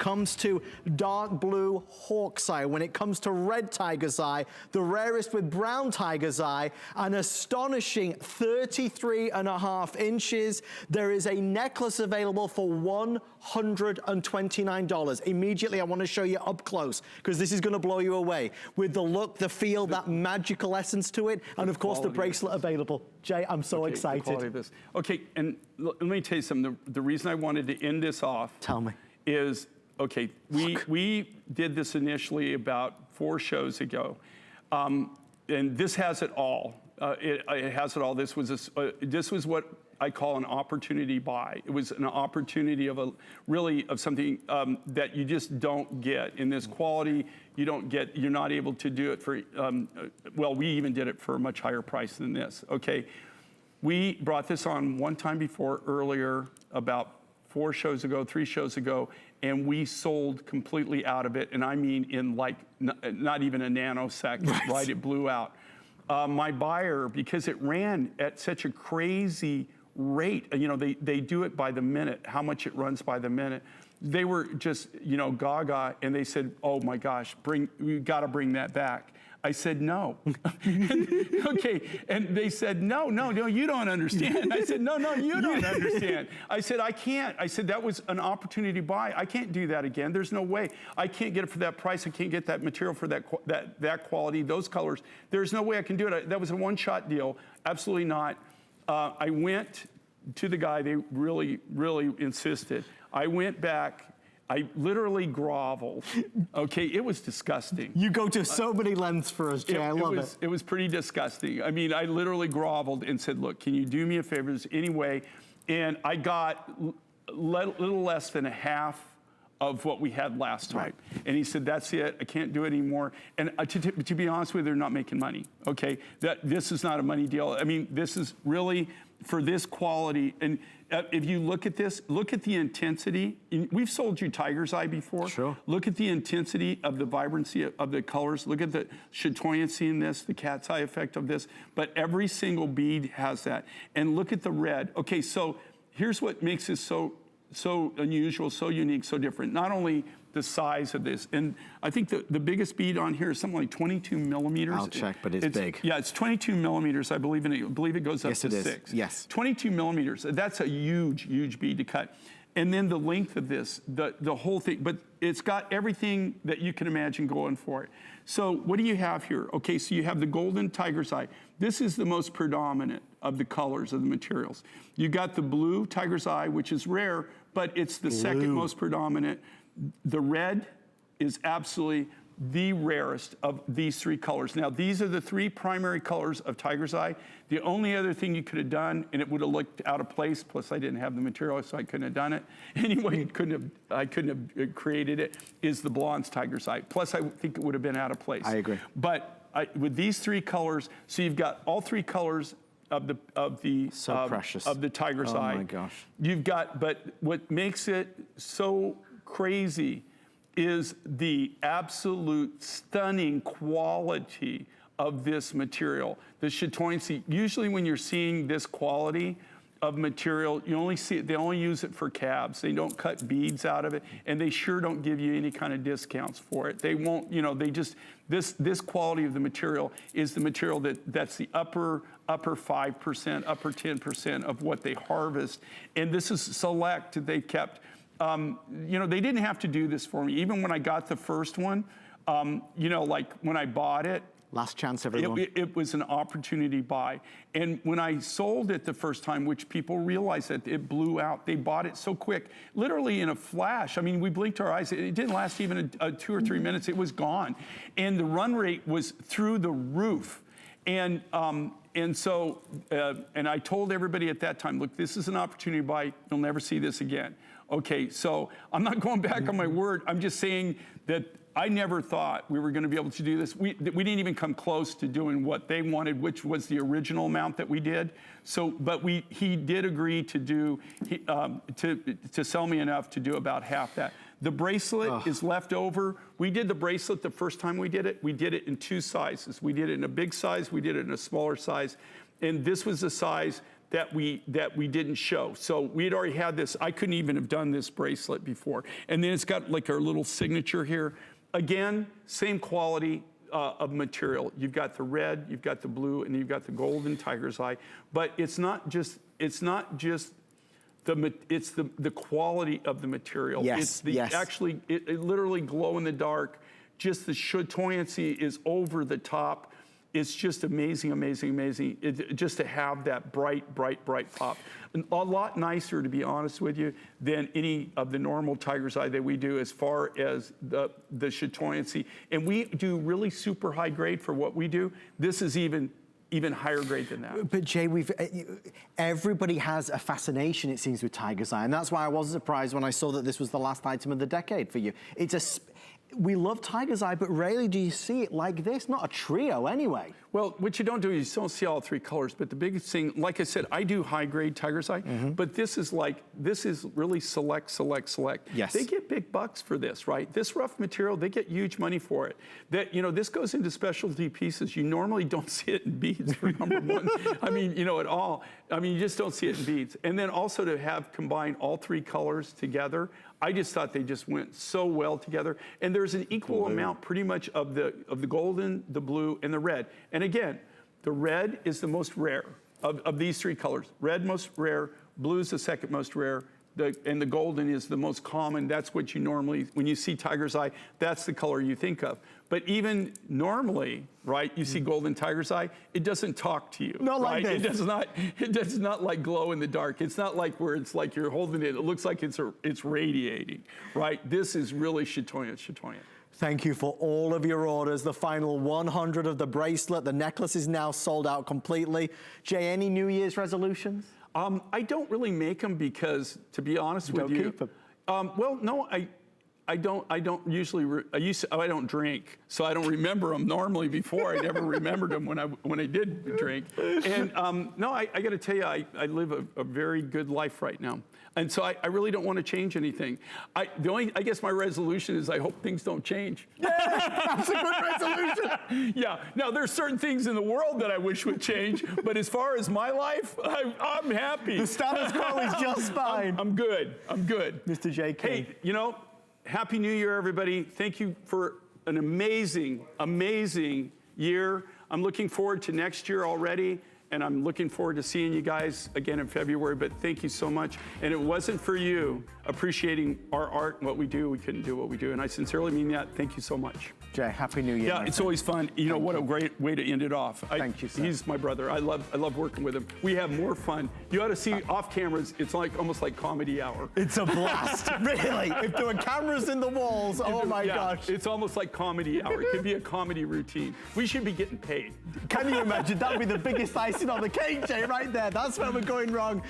comes to dark blue hawk's eye, when it comes to red tiger's eye, the rarest with brown tiger's eye, an astonishing 33.5 inches. There is a necklace available for $129. Immediately, I want to show you up close, because this is going to blow you away with the look, the feel, that magical essence to it, and of course the bracelet available. Jay, I'm so excited. The quality of this. Okay, and let me tell you something. The reason I wanted to end this off is, okay, we did this initially about 4 shows ago, and this has it all. It has it all. This was what I call an opportunity buy. It was an opportunity of something that you just don't get in this quality. You don't get. You're not able to do it for. Well, we even did it for a much higher price than this. Okay, we brought this on one time before earlier, about 4 shows ago, 3 shows ago, and we sold completely out of it. And I mean in like not even a nanosecond. Right? It blew out. My buyer, because it ran at such a crazy rate, you know, they do it by the minute, how much it runs by the minute. They were just, you know, gaga, and they said, oh my gosh, we gotta bring that back. I said, no. Okay, and they said, no, you don't understand. I said, no, you don't understand. I said, I can't. I said, that was an opportunity buy. I can't do that again. There's no way. I can't get it for that price. I can't get that material for that quality, those colors. There's no way I can do it. That was a one-shot deal. Absolutely not. I went to the guy. They really, really insisted. I went back. I literally groveled. Okay, it was disgusting. You go to so many lengths for us, Jay. I love it. It was pretty disgusting. I mean, I literally groveled and said, look, can you do me a favor anyway? And I got a little less than a half of what we had last time. Right. And he said, that's it, I can't do it anymore. And to be honest with you, they're not making money, okay? This is not a money deal. I mean, this is really, for this quality, and if you look at this, look at the intensity. We've sold you tiger's eye before. Sure. Look at the intensity of the vibrancy of the colors. Look at the chatoyancy in this, the cat's eye effect of this. But every single bead has that. And look at the red. Okay, so here's what makes this so unusual, so unique, so different. Not only the size of this, and I think the biggest bead on here is something like 22 millimeters. I'll check, but it's big. Yeah, it's 22 millimeters, I believe, and I believe it goes up to 6. Yes. 22 millimeters, that's a huge, huge bead to cut. And then the length of this, the whole thing, but it's got everything that you can imagine going for it. So what do you have here? Okay, so you have the golden tiger's eye. This is the most predominant of the colors of the materials. You got the blue tiger's eye, which is rare, but it's the second most predominant. The red is absolutely the rarest of these 3 colors. Now, these are the 3 primary colors of tiger's eye. The only other thing you could have done, and it would have looked out of place, plus I didn't have the material, so I couldn't have done it. Anyway, I couldn't have created it, is the bronze tiger's eye. Plus, I think it would have been out of place. I agree. But with these 3 colors, so you've got all 3 colors of the precious of the tiger's eye. Oh my gosh. You've got, but what makes it so crazy is the absolute stunning quality of this material. The chatoyancy. Usually when you're seeing this quality of material, you only see it, they only use it for cabs. They don't cut beads out of it, and they sure don't give you any kind of discounts for it. They won't, you know, they just, this quality of the material is the material that's the upper 5%, upper 10% of what they harvest. And this is select. They kept, you know, they didn't have to do this for me. Even when I got the first one, you know, like when I bought it, last chance, everyone. It was an opportunity buy. And when I sold it the first time, which people realized that it blew out, they bought it so quick, literally in a flash. I mean, we blinked our eyes. It didn't last even 2 or 3 minutes. It was gone. And the run rate was through the roof. And so, and I told everybody at that time, look, this is an opportunity buy. You'll never see this again. Okay, so I'm not going back on my word. I'm just saying that I never thought we were going to be able to do this. We didn't even come close to doing what they wanted, which was the original amount that we did. So, but he did agree to do, to sell me enough to do about half that. The bracelet is left over. We did the bracelet the first time we did it. We did it in 2 sizes. We did it in a big size. We did it in a smaller size. And this was the size that we didn't show. So we had already had this. I couldn't even have done this bracelet before. And then it's got like our little signature here. Again, same quality of material. You've got the red, you've got the blue, and you've got the golden tiger's eye. But it's not just the quality of the material. Yes, it's the yes. Actually, it literally glow in the dark. Just the chatoyancy is over the top. It's just amazing, amazing, amazing. Just to have that bright, bright, bright pop. And a lot nicer, to be honest with you, than any of the normal tiger's eye that we do as far as the chatoyancy. And we do really super high grade for what we do. This is even higher grade than that. But Jay, everybody has a fascination, it seems, with tiger's eye, and that's why I wasn't surprised when I saw that this was the last item of the decade for you. We love tiger's eye, but rarely do you see it like this. Not a trio, anyway. Well, what you don't do is you don't see all three colors. But the biggest thing, like I said, I do high grade tiger's eye, but this is really select, select, select. Yes. They get big bucks for this, right? This rough material, they get huge money for it. This goes into specialty pieces. You normally don't see it in beads, for number one. I mean, at all. I mean, you just don't see it in beads. And then also to have combined all three colors together, I just thought they just went so well together. And there's an equal amount pretty much of the golden, the blue, and the red. And again, the red is the most rare of these three colors. Red most rare, blue is the second most rare, and the golden is the most common. That's what you normally, when you see tiger's eye, that's the color you think of. But even normally, right, you see golden tiger's eye, it doesn't talk to you. Not right? like this. It does not like glow in the dark. It's not like where it's like you're holding it. It looks like it's radiating, right? This is really chatoyant. Thank you for all of your orders. The final 100 of the bracelet. The necklace is now sold out completely. Jay, any New Year's resolutions? I don't really make them because, to be honest with you, keep them. Well, no, I don't usually. I don't drink, so I don't remember them normally. Before I never remembered them when I did drink. And no, I got to tell you, I live a very good life right now, and so I really don't want to change anything. I guess my resolution is I hope things don't change. That's a good resolution. Yeah. Now there's certain things in the world that I wish would change, but as far as my life, I'm happy. The status quo is just fine. I'm good. Mr. J. King. Hey, Happy New Year, everybody. Thank you for an amazing, amazing year. I'm looking forward to next year already, and I'm looking forward to seeing you guys again in February, but thank you so much. And it wasn't for you appreciating our art and what we do, we couldn't do what we do. And I sincerely mean that. Thank you so much. Jay, Happy New Year. Yeah, it's always fun. What a great way to end it off. Thank you, sir. He's my brother. I love working with him. We have more fun. You ought to see off cameras. It's almost like comedy hour. It's a blast, really. If there were cameras in the walls, oh my gosh. It's almost like comedy hour. It could be a comedy routine. We should be getting paid. Can you imagine? That would be the biggest icing on the cake, Jay, right there. That's where we're going wrong.